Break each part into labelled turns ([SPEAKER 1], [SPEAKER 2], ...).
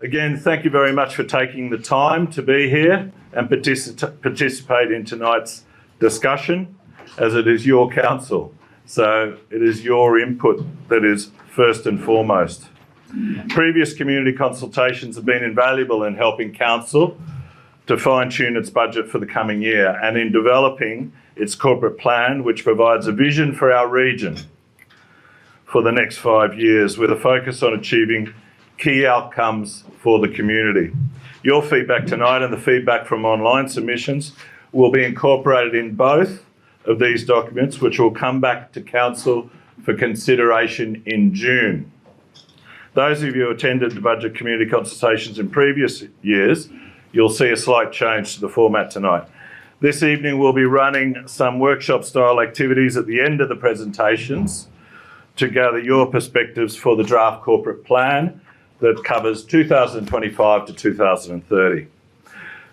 [SPEAKER 1] Again, thank you very much for taking the time to be here and participate in tonight's discussion, as it is your council. So it is your input that is first and foremost. Previous community consultations have been invaluable in helping council to fine-tune its budget for the coming year and in developing its corporate plan, which provides a vision for our region for the next 5 years with a focus on achieving key outcomes for the community. Your feedback tonight and the feedback from online submissions will be incorporated in both of these documents, which will come back to council for consideration in June. Those of you who attended the budget community consultations in previous years, you'll see a slight change to the format tonight. This evening we'll be running some workshop style activities at the end of the presentations to gather your perspectives for the draft corporate plan that covers 2025 to 2030.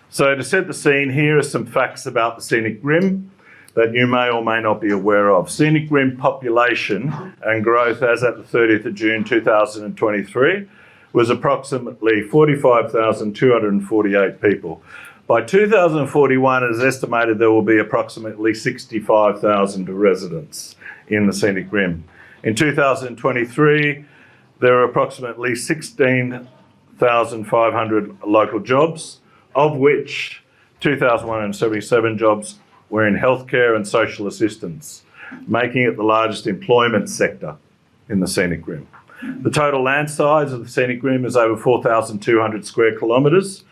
[SPEAKER 1] So to set the scene, here are some facts about the Scenic Rim that you may or may not be aware of. Scenic Rim population and growth as at the 30th of June 2023 was approximately 45,248 people. By 2041, it is estimated there will be approximately 65,000 residents in the Scenic Rim. In 2023, there are approximately 16,500 local jobs, of which 2,177 jobs were in healthcare and social assistance, making it the largest employment sector in the Scenic Rim. The total land size of the Scenic Rim is over 4,200 square kilometres.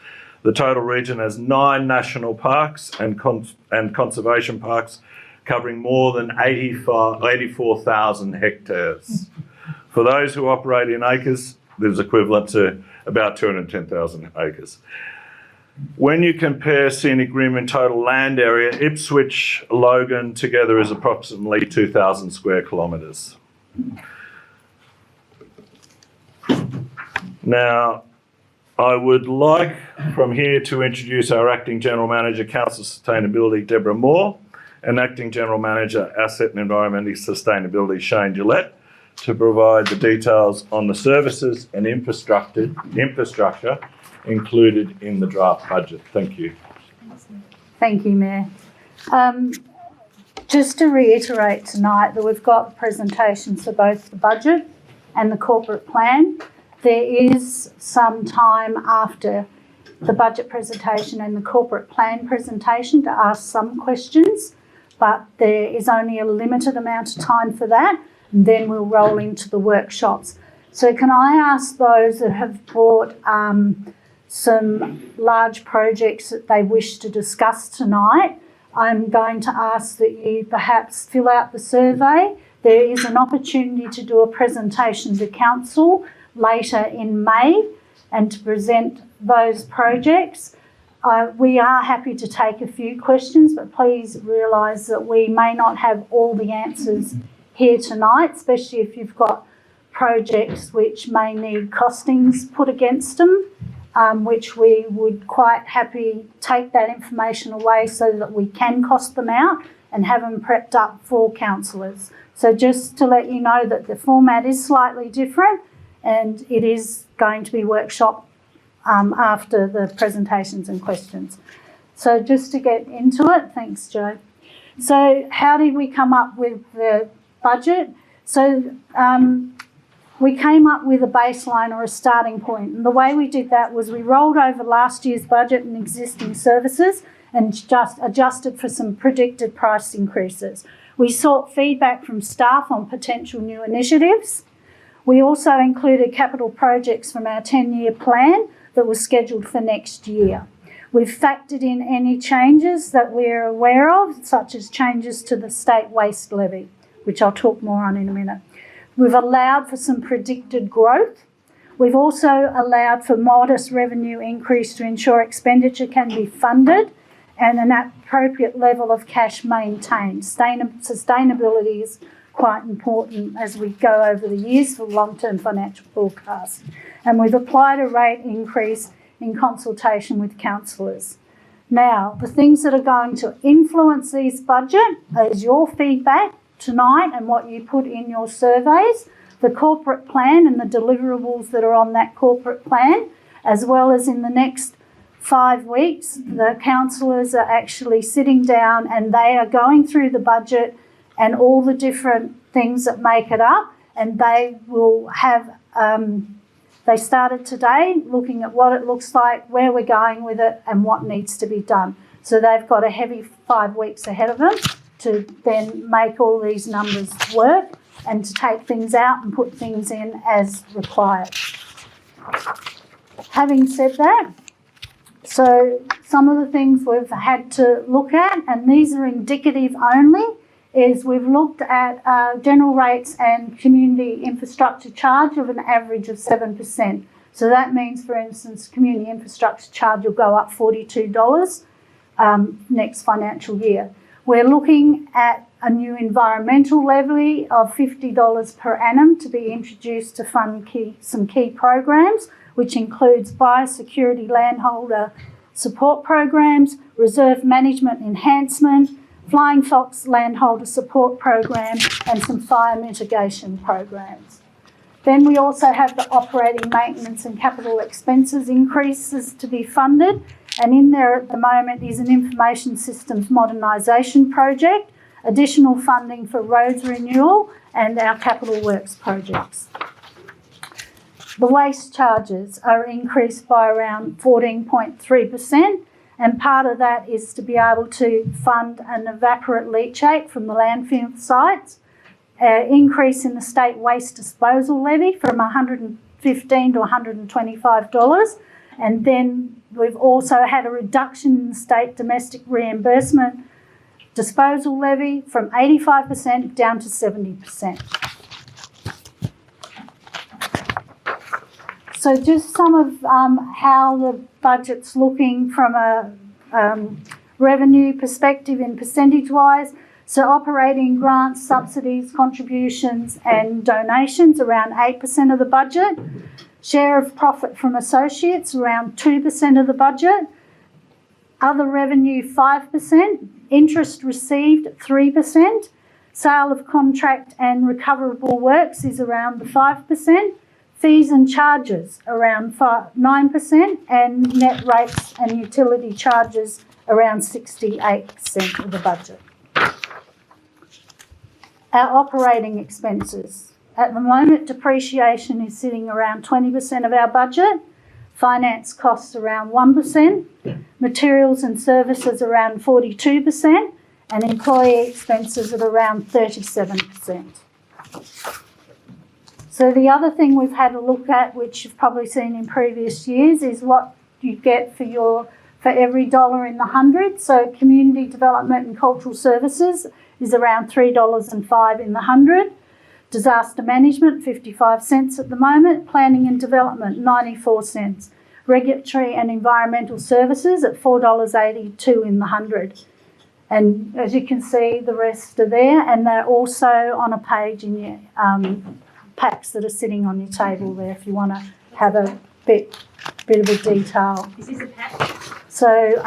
[SPEAKER 1] The total region has 9 national parks and conservation parks covering more than 84,000 hectares. For those who operate in acres, this is equivalent to about 210,000 acres. When you compare Scenic Rim in total land area, Ipswich, Logan together is approximately 2,000 square kilometres. Now, I would like from here to introduce our Acting General Manager, Council Sustainability, Deborah Moore, and Acting General Manager, Asset and Environmental Sustainability, Shane Gillette, to provide the details on the services and infrastructure included in the draft budget. Thank you.
[SPEAKER 2] Thank you, Mayor. Just to reiterate tonight that we've got presentations for both the budget and the corporate plan. There is some time after the budget presentation and the corporate plan presentation to ask some questions, but there is only a limited amount of time for that, and then we'll roll into the workshops. So can I ask those that have brought some large projects that they wish to discuss tonight, I'm going to ask that you perhaps fill out the survey. There is an opportunity to do a presentation to council later in May and to present those projects. We are happy to take a few questions, but please realise that we may not have all the answers here tonight, especially if you've got projects which may need costings put against them, which we would quite happy take that information away so that we can cost them out and have them prepped up for councillors. So just to let you know that the format is slightly different and it is going to be workshop after the presentations and questions. So just to get into it, thanks Joe. So how did we come up with the budget? So we came up with a baseline or a starting point. And the way we did that was we rolled over last year's budget and existing services and just adjusted for some predicted price increases. We sought feedback from staff on potential new initiatives. We also included capital projects from our 10-year plan that was scheduled for next year. We've factored in any changes that we're aware of, such as changes to the state waste levy, which I'll talk more on in a minute. We've allowed for some predicted growth. We've also allowed for modest revenue increase to ensure expenditure can be funded and an appropriate level of cash maintained. Sustainability is quite important as we go over the years for long-term financial forecasts. And we've applied a rate increase in consultation with councillors. Now, the things that are going to influence these budget is your feedback tonight and what you put in your surveys, the corporate plan and the deliverables that are on that corporate plan, as well as in the next 5 weeks, the councillors are actually sitting down and they are going through the budget and all the different things that make it up, and they will have, they started today looking at what it looks like, where we're going with it and what needs to be done. So they've got a heavy 5 weeks ahead of them to then make all these numbers work and to take things out and put things in as required. Having said that, so some of the things we've had to look at, and these are indicative only, is we've looked at general rates and community infrastructure charge of an average of 7%. So that means, for instance, community infrastructure charge will go up $42 next financial year. We're looking at a new environmental levy of $50 per annum to be introduced to fund some key programs, which includes biosecurity landholder support programs, reserve management enhancement, Flying Fox landholder support program, and some fire mitigation programs. Then we also have the operating maintenance and capital expenses increases to be funded, and in there at the moment is an information systems modernisation project, additional funding for roads renewal and our capital works projects. The waste charges are increased by around 14.3%, and part of that is to be able to fund an evaporate leachate from the landfill sites, increase in the state waste disposal levy from $115 to $125, and then we've also had a reduction in the state domestic reimbursement disposal levy from 85% down to 70%. So just some of how the budget's looking from a revenue perspective in percentage-wise. So operating grants, subsidies, contributions and donations around 8% of the budget. Share of profit from associates around 2% of the budget. Other revenue 5%. Interest received 3%. Sale of contract and recoverable works is around the 5%. Fees and charges around 9%, and net rates and utility charges around 68% of the budget. Our operating expenses. At the moment, depreciation is sitting around 20% of our budget, finance costs around 1%, materials and services around 42%, and employee expenses at around 37%. So the other thing we've had a look at, which you've probably seen in previous years, is what you get for every dollar in the 100. So community development and cultural services is around $3.05 in the 100. Disaster management, 55 cents at the moment. Planning and development, 94 cents. Regulatory and environmental services at $4.82 in the 100. And as you can see, the rest are there, and they're also on a page in your packs that are sitting on your table there if you want to have a bit of a detail.
[SPEAKER 3] Is this a pack?
[SPEAKER 2] So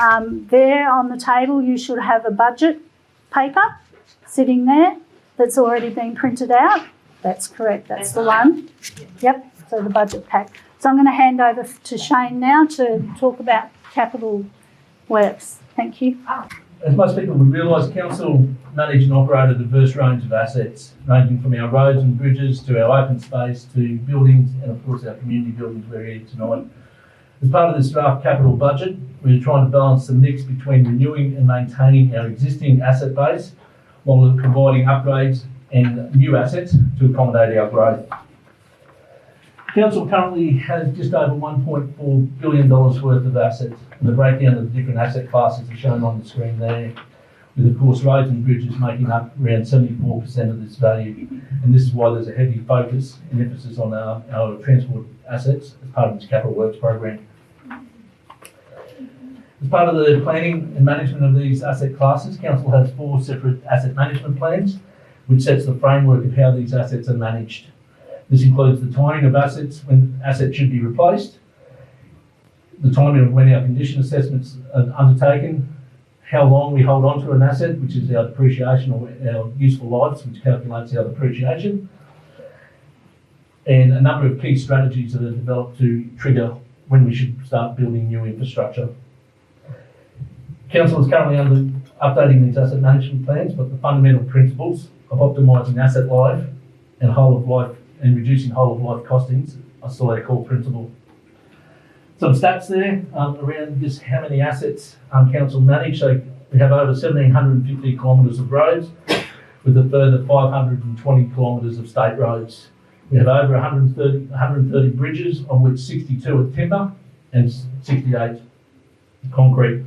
[SPEAKER 2] there on the table you should have a budget paper sitting there that's already been printed out. That's correct, that's the one. Yep, so the budget pack. So I'm going to hand over to Shane now to talk about capital works. Thank you.
[SPEAKER 4] As most people would realise, Council manage and operate a diverse range of assets, ranging from our roads and bridges to our open space to buildings and of course our community buildings we're here tonight. As part of this draft capital budget, we're trying to balance the mix between renewing and maintaining our existing asset base while providing upgrades and new assets to accommodate our growth. Council currently has just over $1.4 billion worth of assets, and the breakdown of the different asset classes are shown on the screen there, with of course roads and bridges making up around 74% of this value, and this is why there's a heavy focus and emphasis on our transport assets as part of this capital works program. As part of the planning and management of these asset classes, Council has 4 separate asset management plans, which sets the framework of how these assets are managed. This includes the timing of assets when assets should be replaced, the timing of when our condition assessments are undertaken, how long we hold on to an asset, which is our depreciation or our useful lives, which calculates our depreciation, and a number of key strategies that are developed to trigger when we should start building new infrastructure. Council is currently updating these asset management plans, but the fundamental principles of optimising asset life and whole of life and reducing whole of life costings are still our core principle. Some stats there around just how many assets council manage. So we have over 1,750 kilometres of roads with a further 520 kilometres of state roads. We have over 130 bridges, of which 62 are timber and 68 concrete,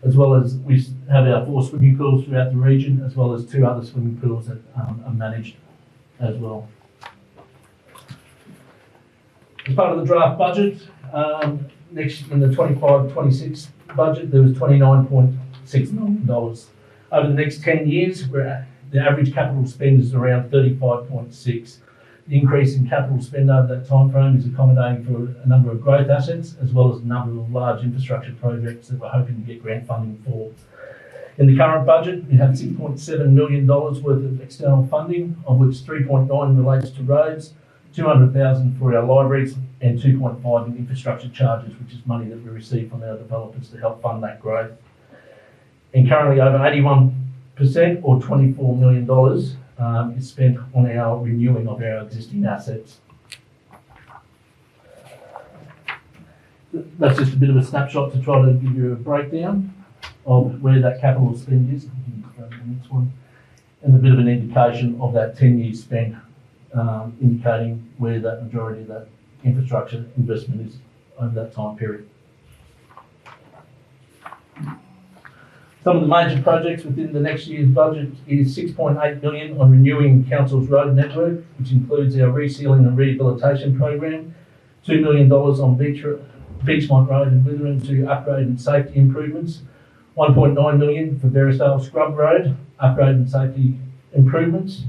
[SPEAKER 4] as well as we have our 4 swimming pools throughout the region, as well as 2 other swimming pools that are managed as well. As part of the draft budget, next in the 25-26 budget, there was $29.6 million. Over the next 10 years, the average capital spend is around 35.6. The increase in capital spend over that time frame is accommodating for a number of growth assets, as well as a number of large infrastructure projects that we're hoping to get grant funding for. In the current budget, we have $6.7 million worth of external funding, of which 3.9 relates to roads, 200,000 for our libraries, and 2.5 in infrastructure charges, which is money that we receive from our developers to help fund that growth. And currently over 81% or $24 million is spent on our renewing of our existing assets. That's just a bit of a snapshot to try to give you a breakdown of where that capital spend is. The next one. And a bit of an indication of that 10-year spend, indicating where that majority of that infrastructure investment is over that time period. Some of the major projects within the next year's budget is $6.8 million on renewing council's road network, which includes our resealing and rehabilitation program, $2 million on Beachmont Road and Withering to upgrade and safety improvements, $1.9 million for Verisdale Scrub Road, upgrade and safety improvements,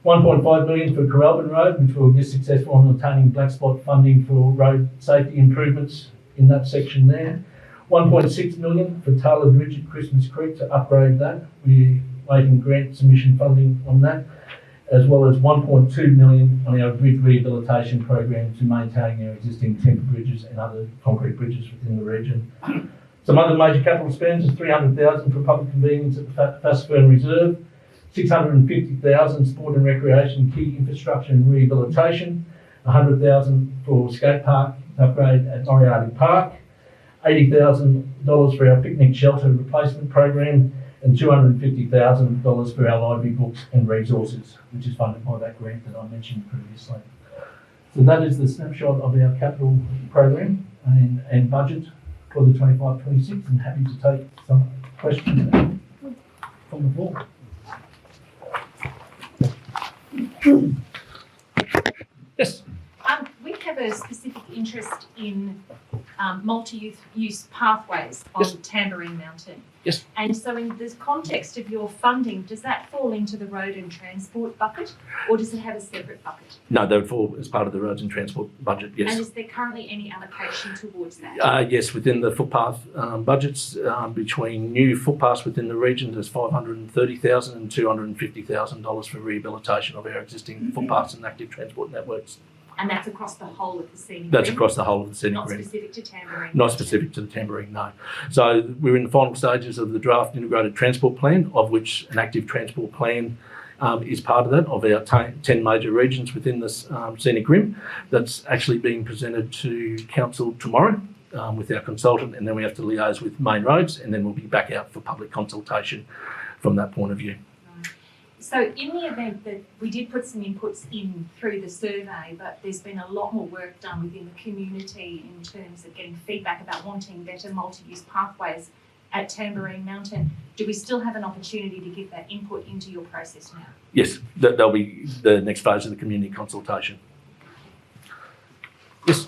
[SPEAKER 4] $1.5 million for Coralbin Road, which we were just successful in obtaining black spot funding for road safety improvements in that section there. $1.6 million for Taylor Bridge at Christmas Creek to upgrade that. We're waiting grant submission funding on that, as well as $1.2 million on our bridge rehabilitation program to maintain our existing timber bridges and other concrete bridges within the region. Some other major capital spends is $300,000 for public convenience at the Fassfern Reserve, $650,000 sport and recreation key infrastructure and rehabilitation, $100,000 for skate park upgrade at Moriarty Park, $80,000 for our picnic shelter replacement program, and $250,000 for our library books and resources, which is funded by that grant that I mentioned previously. So that is the snapshot of our capital program and budget for the 25-26, and happy to take some questions from the floor. Yes.
[SPEAKER 3] We have a specific interest in multi-use pathways on Tamborine Mountain.
[SPEAKER 4] Yes.
[SPEAKER 3] And so in the context of your funding, does that fall into the road and transport bucket, or does it have a separate bucket?
[SPEAKER 4] No, they would fall as part of the roads and transport budget, yes.
[SPEAKER 3] And is there currently any allocation towards that?
[SPEAKER 4] Yes, within the footpath budgets, between new footpaths within the region, there's $530,000 and $250,000 for rehabilitation of our existing footpaths and active transport networks.
[SPEAKER 3] And that's across the whole of the Scenic
[SPEAKER 4] That's
[SPEAKER 3] ring?
[SPEAKER 4] across the whole of the Scenic
[SPEAKER 3] Not
[SPEAKER 4] ring.
[SPEAKER 3] specific to Tamborine?
[SPEAKER 4] Not specific to the Tamborine, no. So we're in the final stages of the draft integrated transport plan, of which an active transport plan is part of that, of our 10 major regions within this Scenic rim. That's actually being presented to council tomorrow with our consultant, and then we have to liaise with Main Roads, and then we'll be back out for public consultation from that point of view.
[SPEAKER 3] So in the event that we did put some inputs in through the survey, but there's been a lot more work done within the community in terms of getting feedback about wanting better multi-use pathways at Tamborine Mountain, do we still have an opportunity to give that input into your process now?
[SPEAKER 4] Yes, that'll be the next phase of the community consultation. Yes.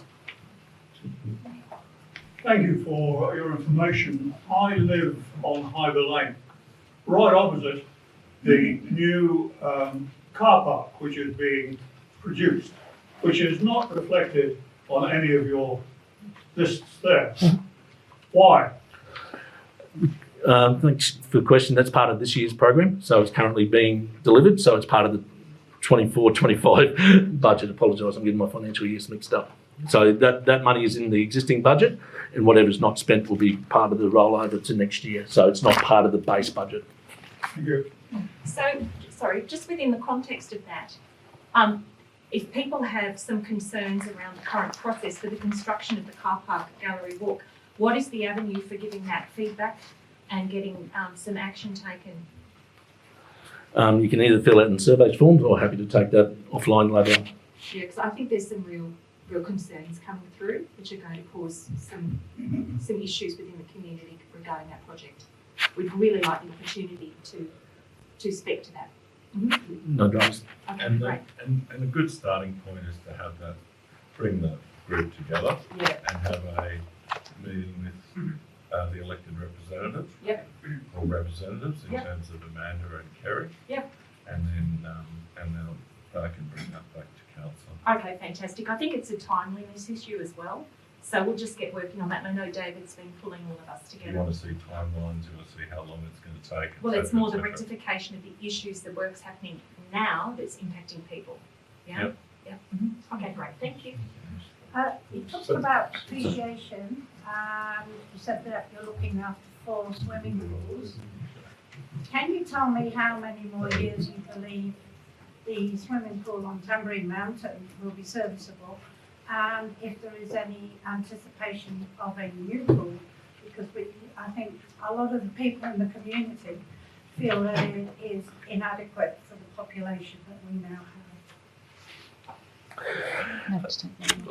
[SPEAKER 5] Thank you for your information. I live on Hyber Lane, right opposite the new car park which is being produced, which is not reflected on any of your lists there. Why?
[SPEAKER 4] Thanks for the question. That's part of this year's program, so it's currently being delivered, so it's part of the 24-25 budget. Apologise, I'm getting my financial years mixed up. So that money is in the existing budget, and whatever's not spent will be part of the rollover to next year. So it's not part of the base budget.
[SPEAKER 5] Thank you.
[SPEAKER 3] So, sorry, just within the context of that, if people have some concerns around the current process for the construction of the car park at Gallery Walk, what is the avenue for giving that feedback and getting some action taken?
[SPEAKER 4] You can either fill out in surveys forms or happy to take that offline later.
[SPEAKER 3] Yeah, because I think there's some real concerns coming through, which are going to cause some issues within the community regarding that project. We'd really like the opportunity to speak to that.
[SPEAKER 4] No dramas.
[SPEAKER 3] Okay,
[SPEAKER 6] And,
[SPEAKER 3] great.
[SPEAKER 6] and a good starting point is to have that, bring the group together
[SPEAKER 3] Yeah.
[SPEAKER 6] and have a meeting with the elected representatives.
[SPEAKER 3] Yep.
[SPEAKER 6] Or representatives in
[SPEAKER 3] Yep.
[SPEAKER 6] terms of Amanda and Kerry.
[SPEAKER 3] Yep.
[SPEAKER 6] And then they can bring that back to council.
[SPEAKER 3] Okay, fantastic. I think it's a timeliness issue as well. So we'll just get working on that. And I know David's been pulling all of us
[SPEAKER 6] You
[SPEAKER 3] together.
[SPEAKER 6] want to see timelines, you want to see how long it's going to take.
[SPEAKER 3] Well,
[SPEAKER 6] et
[SPEAKER 3] it's
[SPEAKER 6] cetera,
[SPEAKER 3] more
[SPEAKER 6] et
[SPEAKER 3] the
[SPEAKER 6] cetera.
[SPEAKER 3] rectification of the issues, the work's happening now that's impacting people. Yeah?
[SPEAKER 6] Yep.
[SPEAKER 3] Yep. Okay, great. Thank you.
[SPEAKER 7] You talked about depreciation, and you said that you're looking after 4 swimming pools. Can you tell me how many more years you believe the swimming pool on Tambourine Mountain will be serviceable? And if there is any anticipation of a new pool? Because I think a lot of the people in the community feel that it is inadequate for the population that we now have.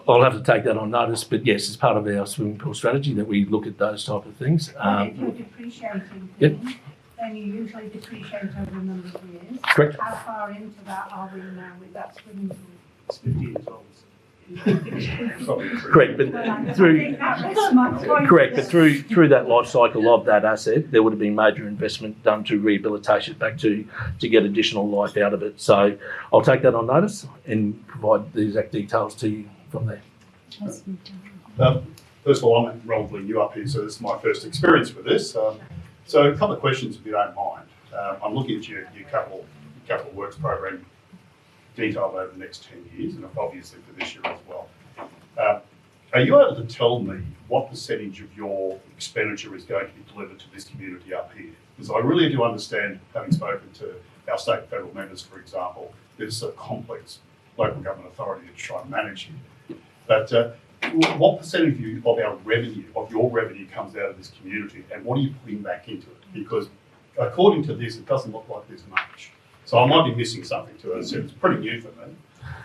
[SPEAKER 4] I'll have to take that on notice, but yes, it's part of our swimming pool strategy that we look at those type of things.
[SPEAKER 7] But if you're depreciating
[SPEAKER 4] Yep.
[SPEAKER 7] things, then you usually depreciate over a number of years.
[SPEAKER 4] Correct.
[SPEAKER 7] How far into that are we now with that swimming pool?
[SPEAKER 5] It's 50 years old.
[SPEAKER 4] Correct, but
[SPEAKER 7] Well, I
[SPEAKER 4] through
[SPEAKER 7] think that rests my point.
[SPEAKER 4] correct, but through that life cycle of that asset, there would have been major investment done to rehabilitation back to get additional life out of it. So I'll take that on notice and provide the exact details to you from there.
[SPEAKER 8] First of all, I'm relatively new up here, so this is my first experience with this. So a couple of questions, if you don't mind. I'm looking at your capital works program detailed over the next 10 years, and obviously for this year as well. Are you able to tell me what percentage of your expenditure is going to be delivered to this community up here? Because I really do understand, having spoken to our state and federal members, for example, there's a complex local government authority to try and manage here. But what percentage of your revenue comes out of this community, and what are you putting back into it? Because according to this, it doesn't look like there's much. So I might be missing something to it. So it's pretty new for me.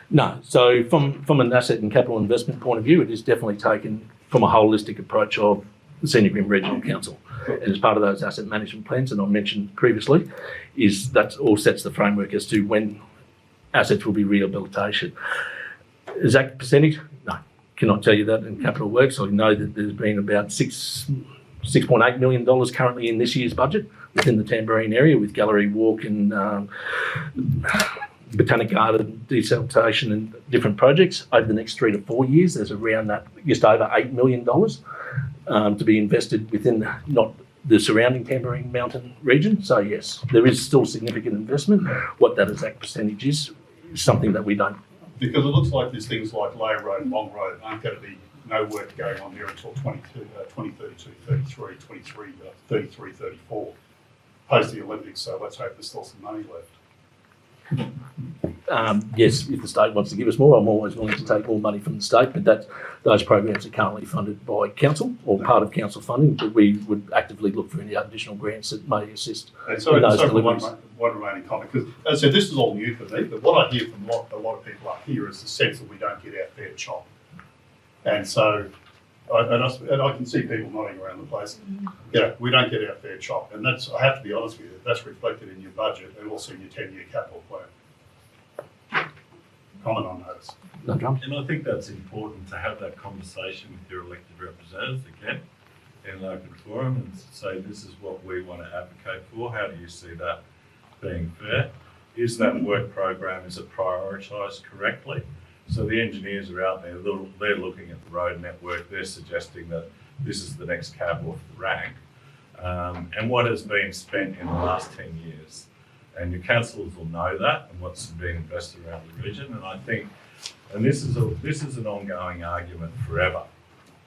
[SPEAKER 4] No, so from an asset and capital investment point of view, it is definitely taken from a holistic approach of the Scenic Regional Council. And as part of those asset management plans that I mentioned previously, is that all sets the framework as to when assets will be rehabilitation. Exact percentage? No, cannot tell you that in capital works. I know that there's been about $6.8 million currently in this year's budget within the Tambourine area with Gallery Walk and Botanic Garden, desalination and different projects. Over the next 3 to 4 years, there's around that just over $8 million to be invested within not the surrounding Tambourine Mountain region. So yes, there is still significant investment. What that exact percentage is something that we don't.
[SPEAKER 8] Because it looks like there's things like Low Road, Long Road, aren't going to be no work going on there until 2032, 33, 33, 34, post the Olympics. So let's hope there's still some money left.
[SPEAKER 4] Yes, if the state wants to give us more, I'm always willing to take more money from the state, but those programs are currently funded by council or part of council funding, but we would actively look for any additional grants that may assist
[SPEAKER 8] And so,
[SPEAKER 4] in those
[SPEAKER 8] so
[SPEAKER 4] deliveries.
[SPEAKER 8] one remaining comment, because as I said, this is all new for me, but what I hear from a lot of people up here is the sense that we don't get our fair chop. And so, and I can see people nodding around the place. Yeah, we don't get our fair chop, and that's, I have to be honest with you, that's reflected in your budget and also in your 10-year capital plan. Comment on those.
[SPEAKER 4] No drama.
[SPEAKER 6] And I think that's important to have that conversation with your elected representatives again in an open forum and say, this is what we want to advocate for. How do you see that being fair? Is that work program, is it prioritised correctly? So the engineers are out there, they're looking at the road network, they're suggesting that this is the next cab off the rank. And what has been spent in the last 10 years. And your councillors will know that and what's being invested around the region. And I think and this is an ongoing argument forever,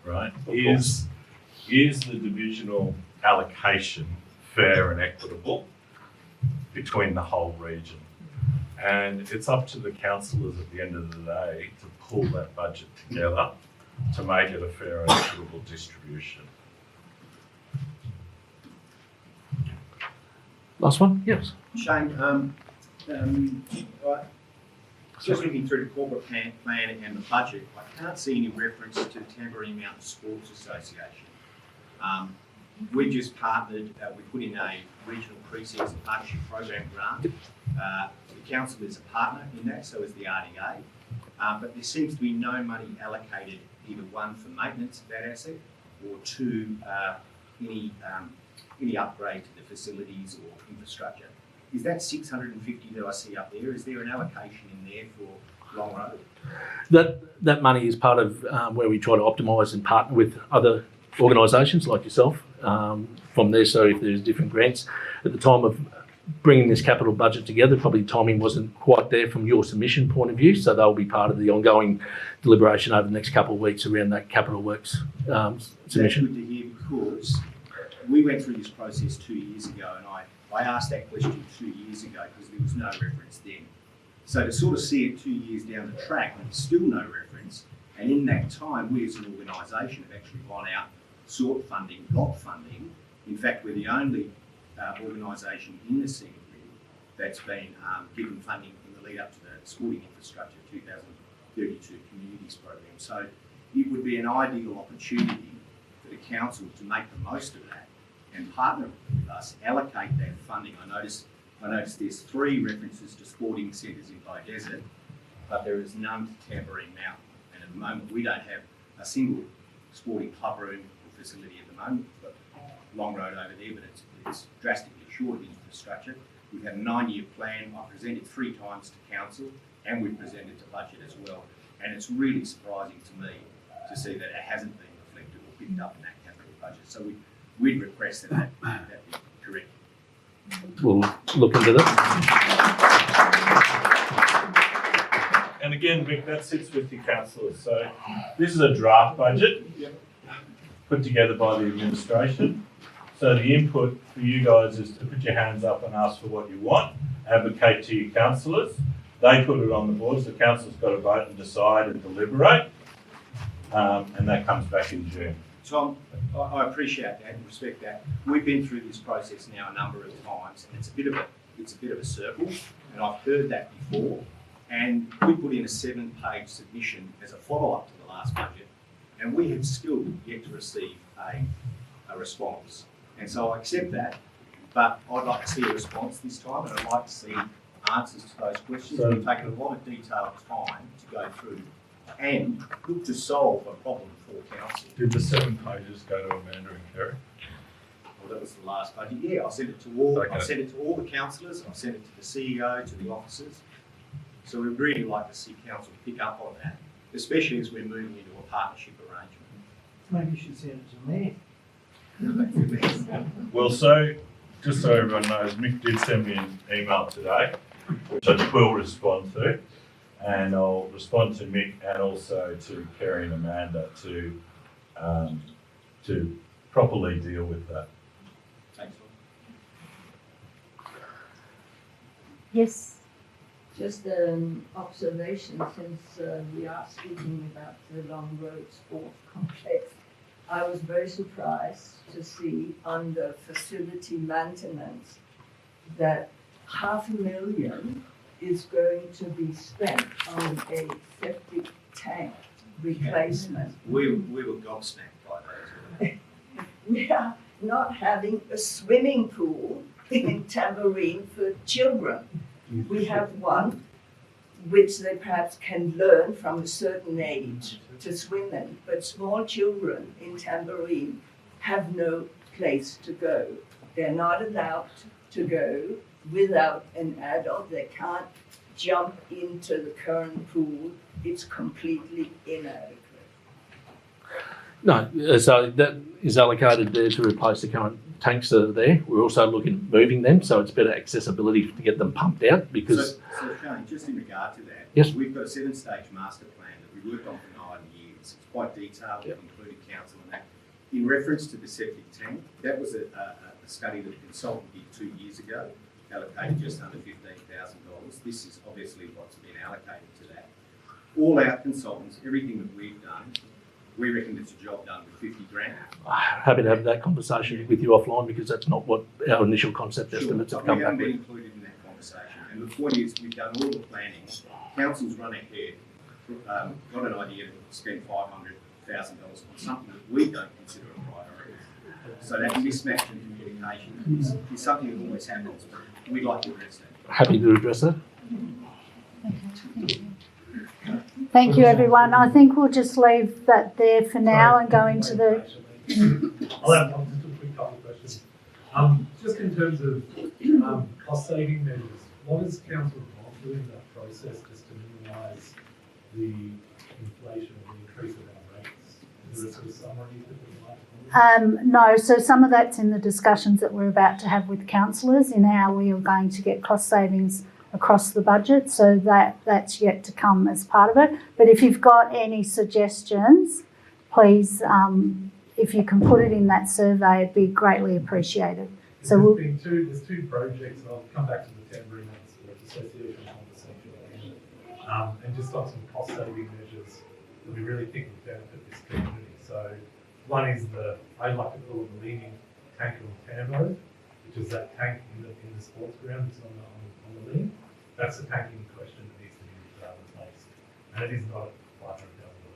[SPEAKER 6] right? Is the divisional allocation fair and equitable between the whole region? And it's up to the councillors at the end of the day to pull that budget together to make it a fair and equitable distribution.
[SPEAKER 4] Last one? Yes.
[SPEAKER 9] Shane, just looking through the corporate plan and the budget, I can't see any reference to Tamborine Mountain Sports Association. We just partnered, we put in a regional precincts and partnership program grant. The council is a partner in that, so is the RDA. But there seems to be no money allocated, either one for maintenance of that asset, or two, any upgrade to the facilities or infrastructure. Is that 650 that I see up there? Is there an allocation in there for Long Road?
[SPEAKER 4] That money is part of where we try to optimise and partner with other organisations like yourself from there. So if there's different grants, at the time of bringing this capital budget together, probably timing wasn't quite there from your submission point of view. So they'll be part of the ongoing deliberation over the next couple of weeks around that capital works submission.
[SPEAKER 9] That's good to hear, because we went through this process 2 years ago, and I asked that question 2 years ago because there was no reference then. So to sort of see it 2 years down the track and still no reference, and in that time we as an organisation have actually gone out, sought funding, got funding. In fact, we're the only organisation in the Scenic that's been given funding in the lead up to the Sporting Infrastructure 2032 Communities Program. So it would be an ideal opportunity for the council to make the most of that and partner with us, allocate that funding. I noticed there's 3 references to sporting centres in Bow Desert, but there is none to Tamborine Mountain. And at the moment, we don't have a single sporting club room or facility at the moment. We've got Long Road over there, but it's drastically short of infrastructure. We've had a 9-year plan. I presented 3 times to council, and we've presented to budget as well. And it's really surprising to me to see that it hasn't been reflected or picked up in that capital budget. So we'd request that be corrected.
[SPEAKER 4] We'll look into that.
[SPEAKER 6] And again, Vic, that sits with your councillors. So this is a draft budget put together by the administration. So the input for you guys is to put your hands up and ask for what you want, advocate to your councillors. They put it on the boards. The council's got to vote and decide and deliberate, and that comes back in June.
[SPEAKER 9] Tom, I appreciate that and respect that. We've been through this process now a number of times, and it's a bit of a circle, and I've heard that before. And we put in a 7-page submission as a follow-up to the last budget, and we have still yet to receive a response. And so I accept that, but I'd like to see a response this time, and I'd like to see answers to those questions. We've taken a lot of detailed time to go through and look to solve a problem for council.
[SPEAKER 6] Did the 7 pages go to Amanda and Kerry?
[SPEAKER 9] Well, that was the last budget. Yeah, I sent it to all.
[SPEAKER 6] Okay.
[SPEAKER 9] I sent it to all the councillors. I sent it to the CEO, to the officers. So we'd really like to see council pick up on that, especially as we're moving into a partnership arrangement.
[SPEAKER 10] Maybe you should send it to me.
[SPEAKER 6] Well, so just so everyone knows, Mick did send me an email today, which I will respond to, and I'll respond to Mick and also to Kerry and Amanda to properly deal with that.
[SPEAKER 9] Thanks.
[SPEAKER 2] Yes.
[SPEAKER 11] Just an observation, since we are speaking about the Long Road Sport Complex. I was very surprised to see under facility maintenance that $500,000 is going to be spent on a septic tank replacement.
[SPEAKER 9] We were gobsmacked by that.
[SPEAKER 11] We are not having a swimming pool in Tamborine for children. We have one which they perhaps can learn from a certain age to swim in, but small children in Tamborine have no place to go. They're not allowed to go without an adult. They can't jump into the current pool. It's completely inadequate.
[SPEAKER 4] No, so that is allocated there to replace the current tanks that are there. We're also looking at moving them, so it's better accessibility to get them pumped out because.
[SPEAKER 9] So Shane, just in regard to that,
[SPEAKER 4] Yes.
[SPEAKER 9] we've got a 7-stage master plan that we worked on for 9 years. It's quite detailed,
[SPEAKER 4] Yep.
[SPEAKER 9] we've included council in that. In reference to the septic tank, that was a study that the consultant did 2 years ago, allocated just under $15,000. This is obviously what's been allocated to that. All our consultants, everything that we've done, we reckon it's a job done with 50 grand.
[SPEAKER 4] Happy to have that conversation with you offline because that's not what our initial concept estimates have
[SPEAKER 9] But
[SPEAKER 4] come
[SPEAKER 9] we
[SPEAKER 4] back
[SPEAKER 9] haven't been
[SPEAKER 4] with.
[SPEAKER 9] included in that conversation. And the point is, we've done all the planning, council's run ahead, got an idea to spend $500,000 on something that we don't consider a priority. So that mismatch in communication is something that always happens, but we'd like to address that.
[SPEAKER 4] Happy to address that.
[SPEAKER 2] Thank you, everyone. I think we'll just leave that there for now and go into the.
[SPEAKER 12] I'll have just a quick couple of questions. Just in terms of cost saving measures, what has council gone through in that process just to minimise the inflation or the increase of our rates? Is there a sort of summary that we might?
[SPEAKER 2] No, so some of that's in the discussions that we're about to have with councillors in how we are going to get cost savings across the budget, so that's yet to come as part of it. But if you've got any suggestions, please, if you can put it in that survey, it'd be greatly appreciated. So
[SPEAKER 12] There's two projects, and I'll come back to the Tambourine and Sports Association conversation and just on some cost saving measures that we really think would benefit this community. So one is I like to call it the leaning tank on Tambo, which is that tank in the sports ground that's on the lean. That's the tank in question that needs to be replaced. And it is not a $500,000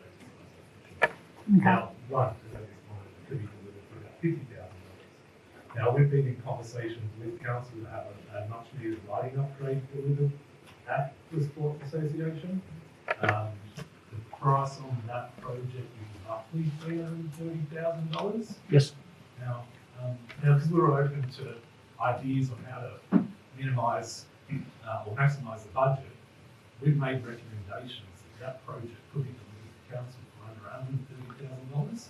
[SPEAKER 12] exercise.
[SPEAKER 2] Okay.
[SPEAKER 12] Now, one, as I just wanted, it could be delivered for about $50,000. Now, we've been in conversations with council to have a much needed lighting upgrade delivered at the Sports Association. The price on that project is roughly $330,000.
[SPEAKER 4] Yes.
[SPEAKER 12] Now, because we were open to ideas on how to minimise or maximise the budget, we've made recommendations that project could be delivered to council for under $130,000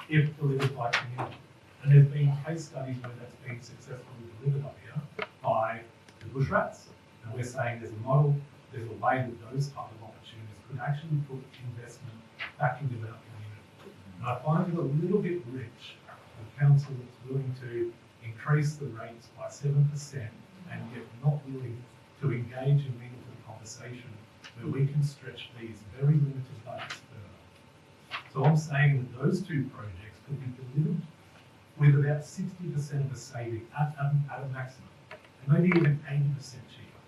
[SPEAKER 12] if delivered by community. And there's been case studies where that's been successfully delivered up here by the bush rats. And we're saying there's a model, there's a way that those type of opportunities could actually put investment back into our community. And I find it a little bit rich of council that's willing to increase the rates by 7% and yet not willing to engage in meaningful conversation where we can stretch these very limited budgets further. So I'm saying that those two projects could be delivered with about 60% of the saving at a maximum, and maybe even 80% cheaper.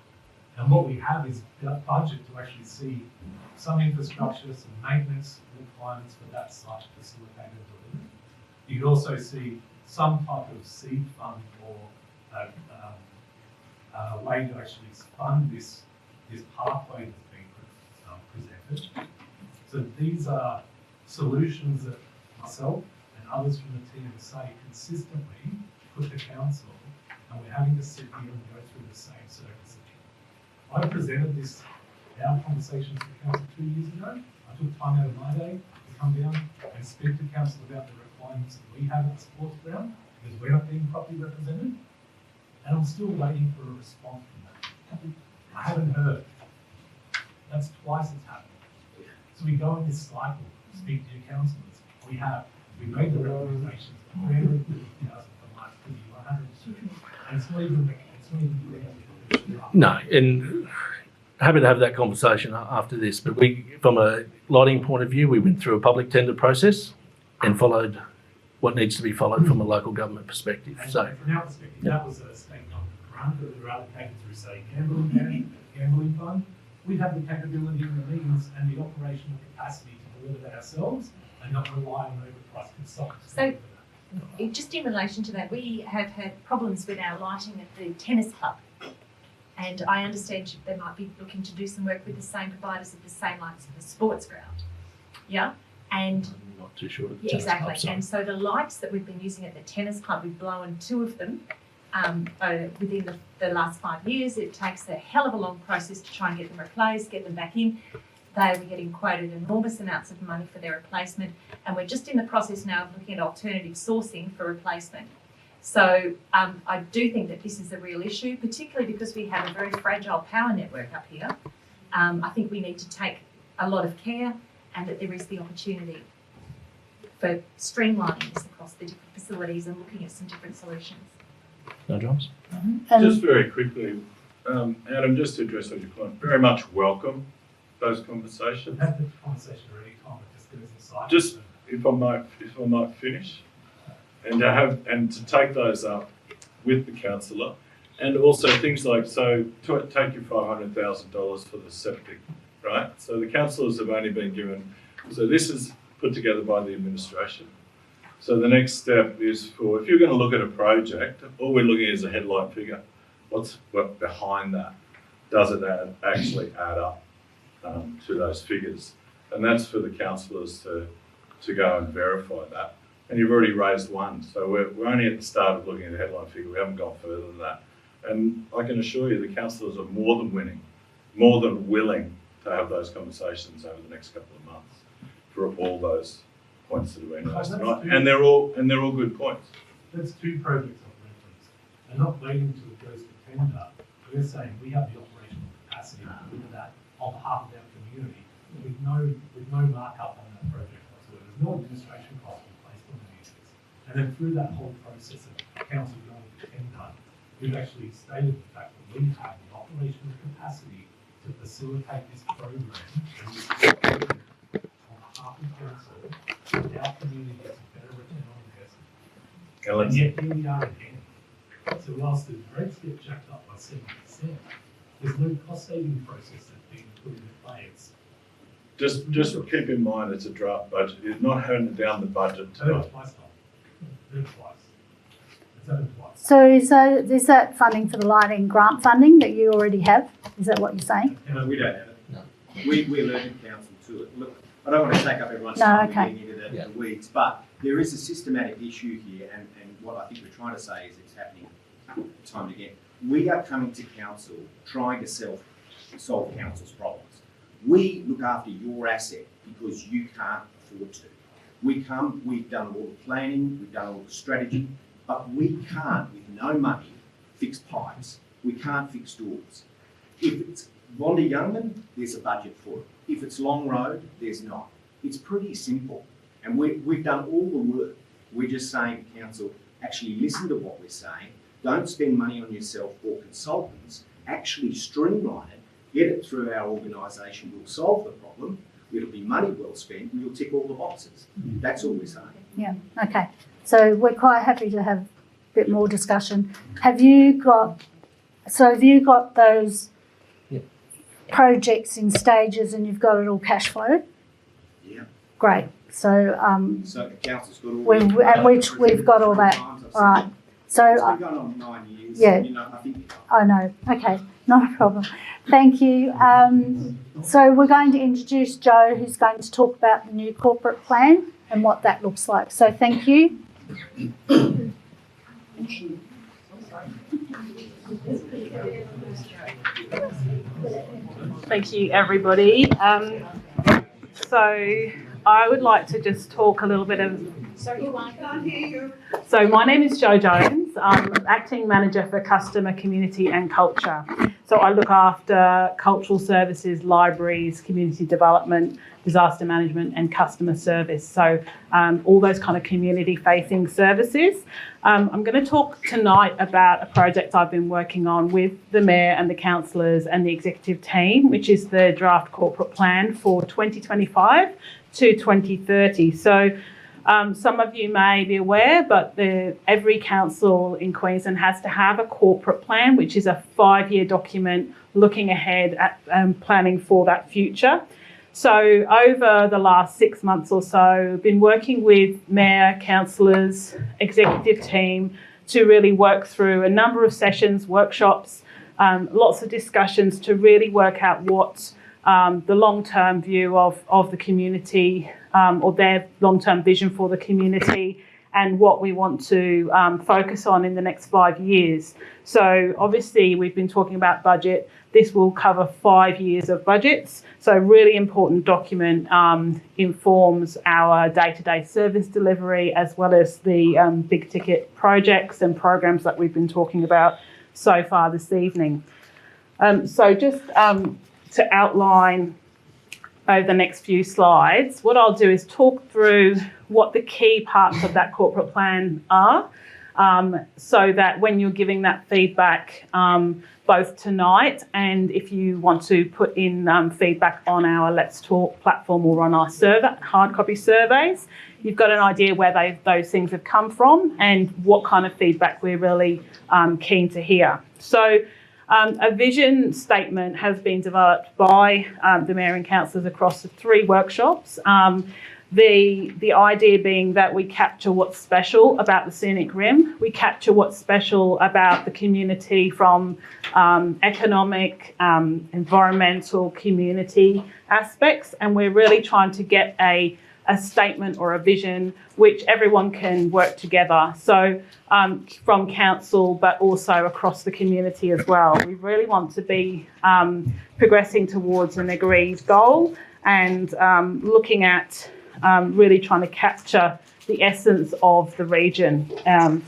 [SPEAKER 12] And what we have is that budget to actually see some infrastructure, some maintenance requirements for that site to facilitate and deliver. You could also see some type of seed fund or a way to actually fund this pathway that's being presented. So these are solutions that myself and others from the team say consistently put to council, and we're having to sit here and go through the same circus again. I presented our conversations to council 2 years ago. I took time out of my day to come down and speak to council about the requirements that we have at the sports ground, because we're not being properly represented. And I'm still waiting for a response from that. I haven't heard. That's twice it's happened. So we go in this cycle, speak to your councillors. We made the recommendations, $350,000 for March 100%. And it's not even
[SPEAKER 4] No, and happy to have that conversation after this. But from a lighting point of view, we went through a public tender process and followed what needs to be followed from a local government perspective.
[SPEAKER 12] And
[SPEAKER 4] So,
[SPEAKER 12] from our perspective, that was a state government grant that we were allocated through, say, gambling fund. We have the capability and the means and the operational capacity to deliver that ourselves and not rely on overpriced consultants.
[SPEAKER 3] So, just in relation to that, we have had problems with our lighting at the tennis club. And I understand they might be looking to do some work with the same providers of the same lights at the sports ground. Yeah? And
[SPEAKER 4] I'm not too sure.
[SPEAKER 3] yeah, exactly. And so the lights that we've been using at the tennis club, we've blown 2 of them within the last 5 years. It takes a hell of a long process to try and get them replaced, get them back in. They were getting quoted enormous amounts of money for their replacement. And we're just in the process now of looking at alternative sourcing for replacement. So I do think that this is a real issue, particularly because we have a very fragile power network up here. I think we need to take a lot of care, and that there is the opportunity for streamlining this across the different facilities and looking at some different solutions.
[SPEAKER 4] No drums.
[SPEAKER 6] Just very quickly, Adam, just to address what your point, very much welcome those conversations.
[SPEAKER 12] Have the conversation already, Tom, it just goes inside.
[SPEAKER 6] Just if I might finish, and to take those up with the councillor, and also things like, so take your $500,000 for the septic, right? So the councillors have only been given, so this is put together by the administration. So the next step is for, if you're going to look at a project, all we're looking at is a headline figure. What's behind that? Does it actually add up to those figures? And that's for the councillors to go and verify that. And you've already raised one, so we're only at the start of looking at the headline figure. We haven't gone further than that. And I can assure you the councillors are more than willing to have those conversations over the next couple of months for all those points that have been raised tonight. And they're all good points.
[SPEAKER 12] That's two projects of reference. They're not waiting till it goes to tender. We're saying we have the operational capacity to deliver that on behalf of our community with no markup on that project whatsoever. There's no administration cost placed on the users. And then through that whole process of council going to tender, we've actually stated the fact that we have the operational capacity to facilitate this program and this program on behalf of council, and our community gets a better return on investment. And yet here we are again. So whilst the rates get jacked up by 70%, there's no cost saving process that's being put into play. It's
[SPEAKER 6] Just keep in mind it's a draft budget. It's not handing down the budget tonight.
[SPEAKER 12] twice. It's over twice.
[SPEAKER 2] So is that funding for the lighting grant funding that you already have? Is that what you're saying?
[SPEAKER 9] No, we don't have it. No. We're alerting council to it. Look, I don't want to take up everyone's
[SPEAKER 2] No,
[SPEAKER 9] time
[SPEAKER 2] okay.
[SPEAKER 9] getting into the weeds, but there is a systematic issue here, and what I think we're trying to say is it's happening time and again. We are coming to council trying to solve council's problems. We look after your asset because you can't afford to. We've done all the planning, we've done all the strategy, but we can't, with no money, fix pipes. We can't fix doors. If it's Vonda Youngman, there's a budget for it. If it's Long Road, there's not. It's pretty simple. And we've done all the work. We're just saying to council, actually listen to what we're saying. Don't spend money on yourself or consultants. Actually streamline it. Get it through our organisation. We'll solve the problem. It'll be money well spent. We'll tick all the boxes. That's all we're saying.
[SPEAKER 2] Yeah, okay. So we're quite happy to have a bit more discussion. Have you got those projects in stages and you've got it all cash flowed?
[SPEAKER 9] Yeah.
[SPEAKER 2] Great. So
[SPEAKER 9] So the council's got all
[SPEAKER 2] we've got all that. All right. So
[SPEAKER 9] it's been going on 9 years.
[SPEAKER 2] yeah.
[SPEAKER 9] You know, I think
[SPEAKER 2] I know. Okay, not a problem. Thank you. So we're going to introduce Joe, who's going to talk about the new corporate plan and what that looks like. So thank you.
[SPEAKER 13] Thank you, everybody. So I would like to just talk a little bit of... So my name is Jo Jones. I'm Acting Manager for Customer, Community and Culture. So I look after cultural services, libraries, community development, disaster management and customer service. So all those kind of community-facing services. I'm going to talk tonight about a project I've been working on with the Mayor and the councillors and the executive team, which is the draft corporate plan for 2025 to 2030. So some of you may be aware, but every council in Queensland has to have a corporate plan, which is a 5-year document looking ahead at planning for that future. So over the last 6 months or so, I've been working with mayor, councillors, executive team to really work through a number of sessions, workshops, lots of discussions to really work out what the long-term view of the community or their long-term vision for the community and what we want to focus on in the next 5 years. So obviously we've been talking about budget. This will cover 5 years of budgets. So really important document, informs our day-to-day service delivery as well as the big ticket projects and programs that we've been talking about so far this evening. So just to outline over the next few slides, what I'll do is talk through what the key parts of that corporate plan are, so that when you're giving that feedback, both tonight and if you want to put in feedback on our Let's Talk platform or on our hard copy surveys, you've got an idea where those things have come from and what kind of feedback we're really keen to hear. So a vision statement has been developed by the Mayor and councillors across the 3 workshops. The idea being that we capture what's special about the Scenic Rim, we capture what's special about the community from economic, environmental, community aspects, and we're really trying to get a statement or a vision which everyone can work together. So from council, but also across the community as well. We really want to be progressing towards an agreed goal and looking at really trying to capture the essence of the region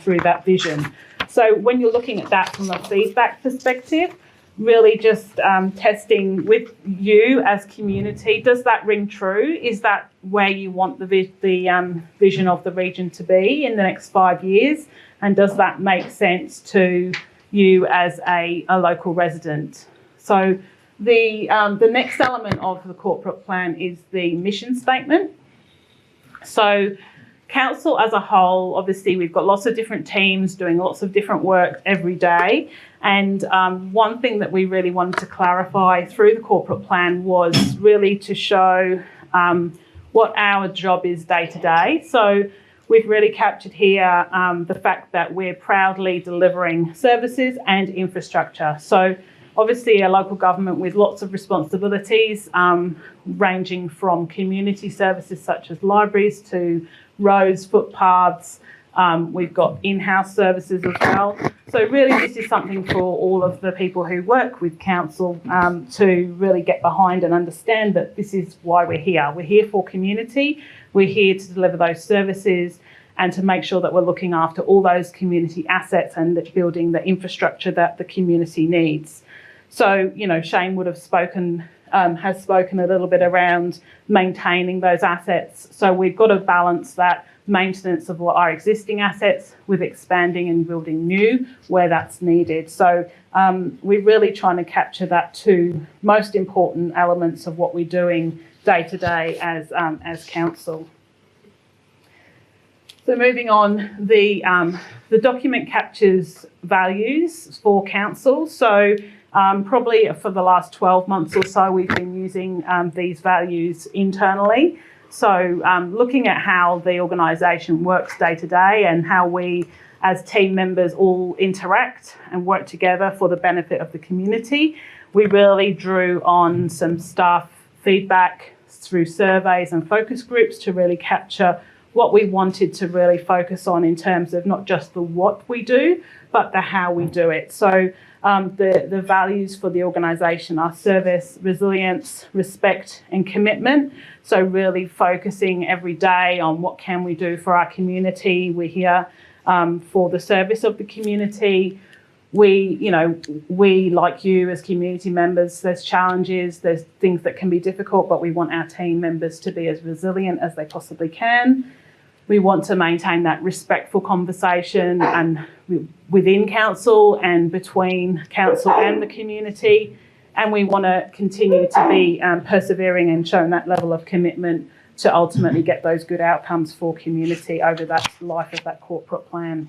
[SPEAKER 13] through that vision. So when you're looking at that from a feedback perspective, really just testing with you as community, does that ring true? Is that where you want the vision of the region to be in the next 5 years? And does that make sense to you as a local resident? So the next element of the corporate plan is the mission statement. So council as a whole, obviously we've got lots of different teams doing lots of different work every day. And one thing that we really wanted to clarify through the corporate plan was really to show what our job is day to day. So we've really captured here the fact that we're proudly delivering services and infrastructure. So obviously a local government with lots of responsibilities, ranging from community services such as libraries to roads, footpaths. We've got in-house services as well. So really this is something for all of the people who work with council to really get behind and understand that this is why we're here. We're here for community. We're here to deliver those services and to make sure that we're looking after all those community assets and building the infrastructure that the community needs. So, you know, Shane would have has spoken a little bit around maintaining those assets. So we've got to balance that maintenance of our existing assets with expanding and building new where that's needed. So we're really trying to capture that 2 most important elements of what we're doing day to day as council. So moving on, the document captures values for council. So probably for the last 12 months or so, we've been using these values internally. So looking at how the organisation works day to day and how we as team members all interact and work together for the benefit of the community, we really drew on some staff feedback through surveys and focus groups to really capture what we wanted to really focus on in terms of not just the what we do, but the how we do it. So the values for the organisation are service, resilience, respect and commitment. So really focusing every day on what can we do for our community. We're here for the service of the community. We, like you as community members, there's challenges, there's things that can be difficult, but we want our team members to be as resilient as they possibly can. We want to maintain that respectful conversation and within council and between council and the community. And we want to continue to be persevering and showing that level of commitment to ultimately get those good outcomes for community over that life of that corporate plan.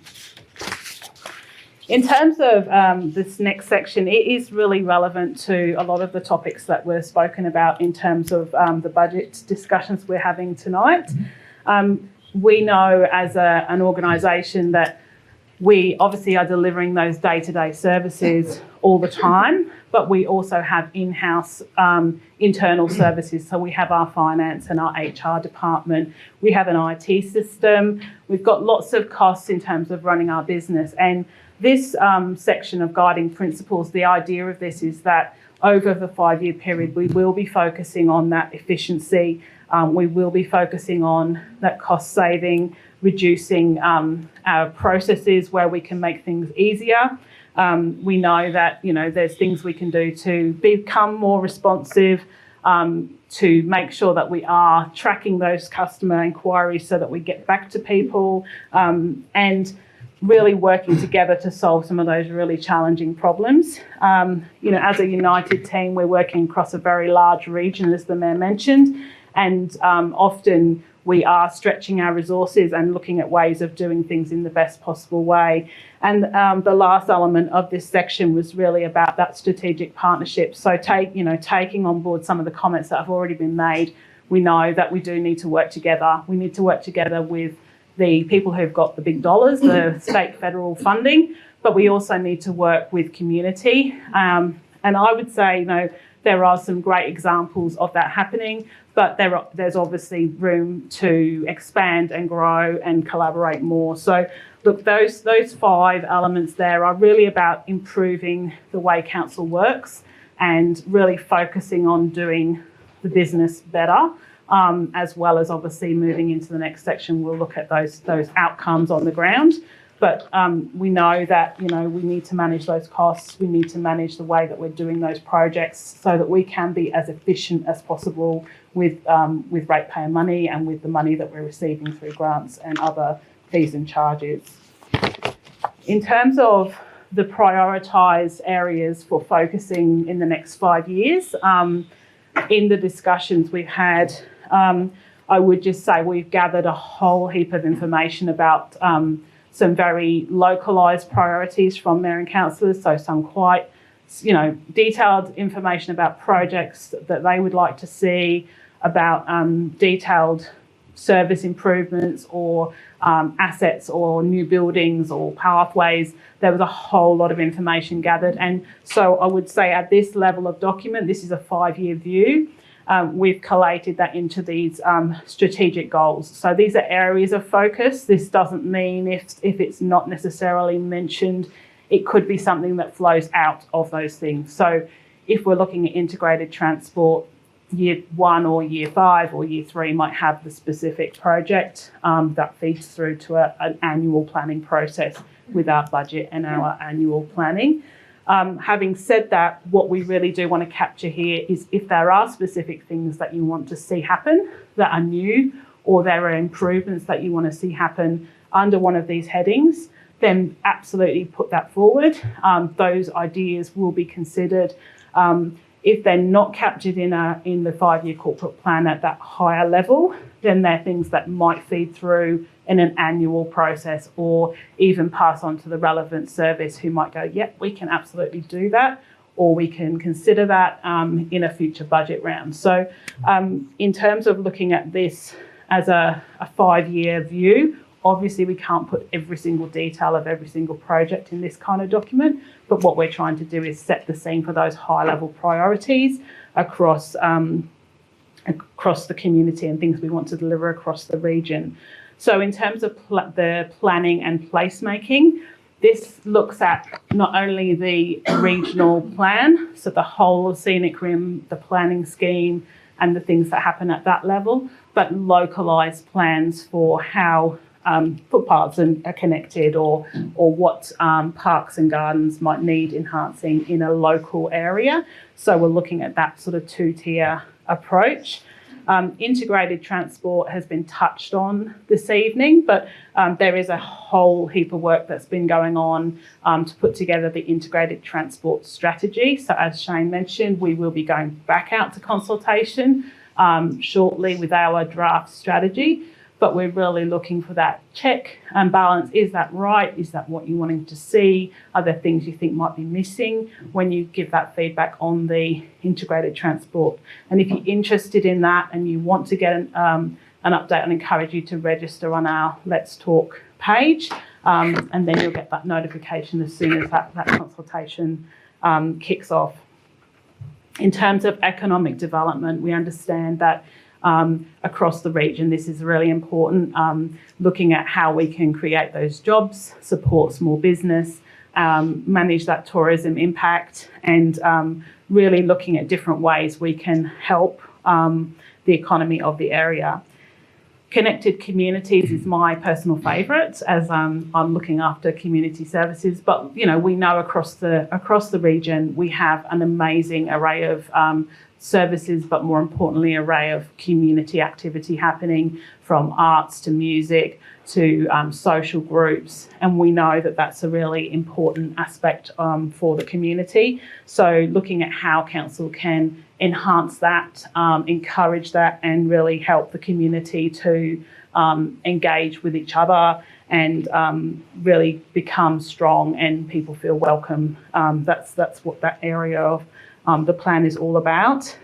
[SPEAKER 13] In terms of this next section, it is really relevant to a lot of the topics that were spoken about in terms of the budget discussions we're having tonight. We know as an organisation that we obviously are delivering those day-to-day services all the time, but we also have in-house internal services. So we have our finance and our HR department. We have an IT system. We've got lots of costs in terms of running our business. And this section of guiding principles, the idea of this is that over the 5-year period, we will be focusing on that efficiency. We will be focusing on that cost saving, reducing our processes where we can make things easier. We know that, there's things we can do to become more responsive, to make sure that we are tracking those customer inquiries so that we get back to people, and really working together to solve some of those really challenging problems. As a united team, we're working across a very large region, as the Mayor mentioned, and often we are stretching our resources and looking at ways of doing things in the best possible way. And the last element of this section was really about that strategic partnership. So taking on board some of the comments that have already been made, we know that we do need to work together. We need to work together with the people who've got the big dollars, the state federal funding, but we also need to work with community. And I would say, there are some great examples of that happening, but there's obviously room to expand and grow and collaborate more. So look, those 5 elements there are really about improving the way council works and really focusing on doing the business better. As well as obviously moving into the next section, we'll look at those outcomes on the ground. But we know that, we need to manage those costs. We need to manage the way that we're doing those projects so that we can be as efficient as possible with ratepayer money and with the money that we're receiving through grants and other fees and charges. In terms of the prioritised areas for focusing in the next 5 years, in the discussions we've had, I would just say we've gathered a whole heap of information about some very localised priorities from mayor and councillors, so some quite, detailed information about projects that they would like to see, about detailed service improvements or assets or new buildings or pathways. There was a whole lot of information gathered. And so I would say at this level of document, this is a 5-year view, we've collated that into these strategic goals. So these are areas of focus. This doesn't mean if it's not necessarily mentioned, it could be something that flows out of those things. So if we're looking at integrated transport, year 1 or year 5 or year 3 might have the specific project that feeds through to an annual planning process with our budget and our annual planning. Having said that, what we really do want to capture here is if there are specific things that you want to see happen that are new, or there are improvements that you want to see happen under one of these headings, then absolutely put that forward. Those ideas will be considered. If they're not captured in the 5-year corporate plan at that higher level, then they're things that might feed through in an annual process, or even pass on to the relevant service who might go, yep, we can absolutely do that, or we can consider that in a future budget round. So in terms of looking at this as a 5-year view, obviously we can't put every single detail of every single project in this kind of document, but what we're trying to do is set the scene for those high-level priorities across the community and things we want to deliver across the region. So in terms of the planning and placemaking, this looks at not only the regional plan, so the whole of Scenic Rim, the planning scheme and the things that happen at that level, but localised plans for how footpaths are connected, or what parks and gardens might need enhancing in a local area. So we're looking at that sort of 2-tier approach. Integrated transport has been touched on this evening, but there is a whole heap of work that's been going on to put together the integrated transport strategy. So as Shane mentioned, we will be going back out to consultation shortly with our draft strategy, but we're really looking for that check and balance. Is that right? Is that what you're wanting to see? Are there things you think might be missing when you give that feedback on the integrated transport? And if you're interested in that and you want to get an update, I'd encourage you to register on our Let's Talk page, and then you'll get that notification as soon as that consultation kicks off. In terms of economic development, we understand that across the region, this is really important, looking at how we can create those jobs, support small business, manage that tourism impact, and really looking at different ways we can help the economy of the area. Connected communities is my personal favourite, as I'm looking after community services. But we know across the region we have an amazing array of services, but more importantly, array of community activity happening, from arts to music to social groups, and we know that that's a really important aspect for the community. So looking at how council can enhance that, encourage that, and really help the community to engage with each other and really become strong and people feel welcome. That's what that area of the plan is all about.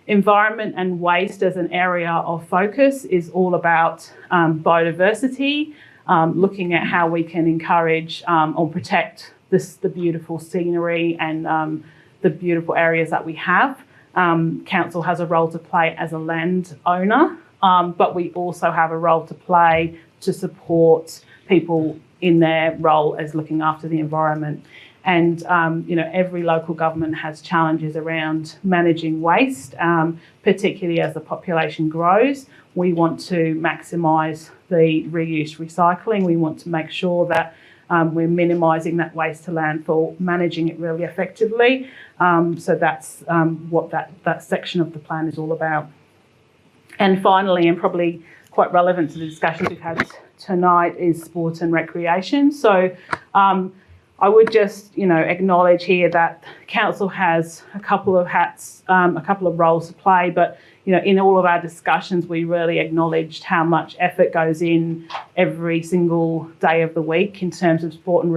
[SPEAKER 13] Environment and waste as an area of focus is all about biodiversity, looking at how we can encourage or protect the beautiful scenery and the beautiful areas that we have. Council has a role to play as a land-owner, but we also have a role to play to support people in their role as looking after the environment. And, every local government has challenges around managing waste, particularly as the population grows. We want to maximise the reuse recycling. We want to make sure that we're minimising that waste to landfill, managing it really effectively. So that's what that section of the plan is all about. And finally, and probably quite relevant to the discussions we've had tonight, is sport and recreation. So I would just, acknowledge here that council has a couple of hats, a couple of roles to play, but, in all of our discussions, we really acknowledged how much effort goes in every single day of the week in terms of sport and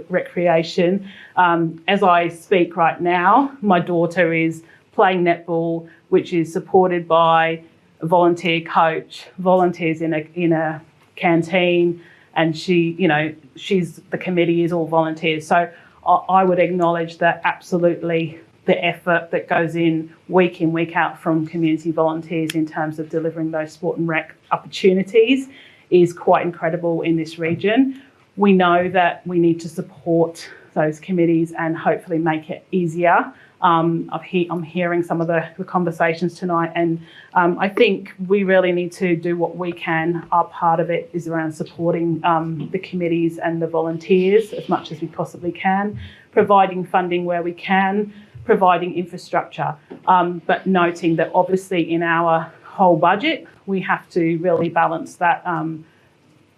[SPEAKER 13] recreation. As I speak right now, my daughter is playing netball, which is supported by a volunteer coach, volunteers in a canteen, and the committee is all volunteers. So I would acknowledge that absolutely the effort that goes in, week out from community volunteers in terms of delivering those sport and rec opportunities is quite incredible in this region. We know that we need to support those committees and hopefully make it easier. I'm hearing some of the conversations tonight, and I think we really need to do what we can. Our part of it is around supporting the committees and the volunteers as much as we possibly can, providing funding where we can, providing infrastructure, but noting that obviously in our whole budget we have to really balance that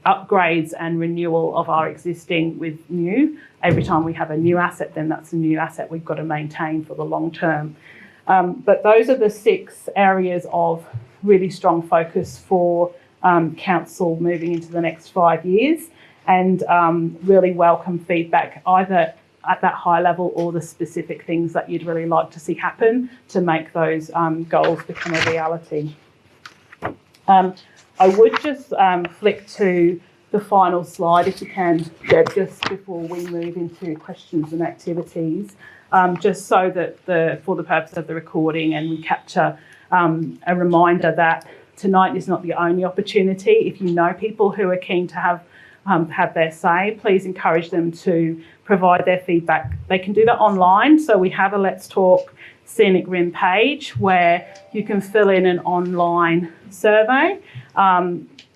[SPEAKER 13] upgrades and renewal of our existing with new. Every time we have a new asset, then that's a new asset we've got to maintain for the long term. But those are the 6 areas of really strong focus for council moving into the next 5 years, and really welcome feedback either at that high level or the specific things that you'd really like to see happen to make those goals become a reality. I would just flick to the final slide, if you can, Deb, just before we move into questions and activities, just so that for the purpose of the recording, and we capture a reminder that tonight is not the only opportunity. If you know people who are keen to have their say, please encourage them to provide their feedback. They can do that online. So we have a Let's Talk Scenic Rim page where you can fill in an online survey.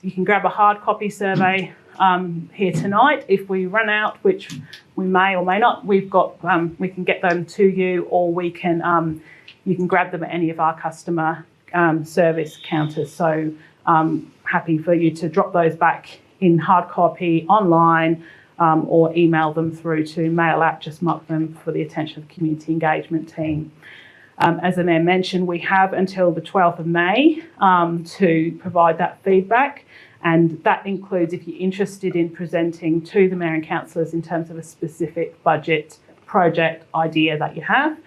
[SPEAKER 13] You can grab a hard copy survey here tonight. If we run out, which we may or may not, we can get them to you, or you can grab them at any of our customer service counters. So happy for you to drop those back in hard copy online, or email them through to mail out. Just mark them for the attention of the community engagement team. As the Mayor mentioned, we have until the 12th of May to provide that feedback, and that includes if you're interested in presenting to the Mayor and Councillors in terms of a specific budget project idea that you have.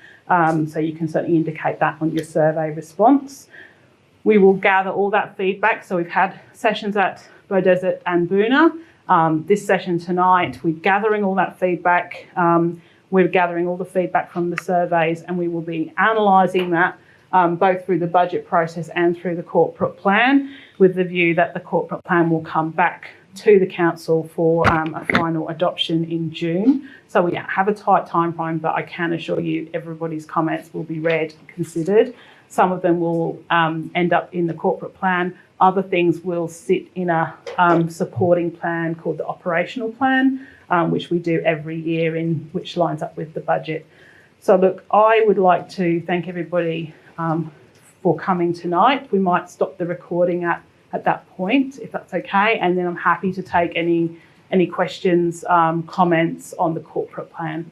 [SPEAKER 13] So you can certainly indicate that on your survey response. We will gather all that feedback. So we've had sessions at Beaudesert and Boona. This session tonight, we're gathering all that feedback. We're gathering all the feedback from the surveys, and we will be analysing that both through the budget process and through the corporate plan, with the view that the corporate plan will come back to the council for a final adoption in June. So we have a tight time frame, but I can assure you everybody's comments will be read and considered. Some of them will end up in the corporate plan. Other things will sit in a supporting plan called the operational plan, which we do every year, which lines up with the budget. So look, I would like to thank everybody for coming tonight. We might stop the recording at that point, if that's okay, and then I'm happy to take any questions, comments on the corporate plan.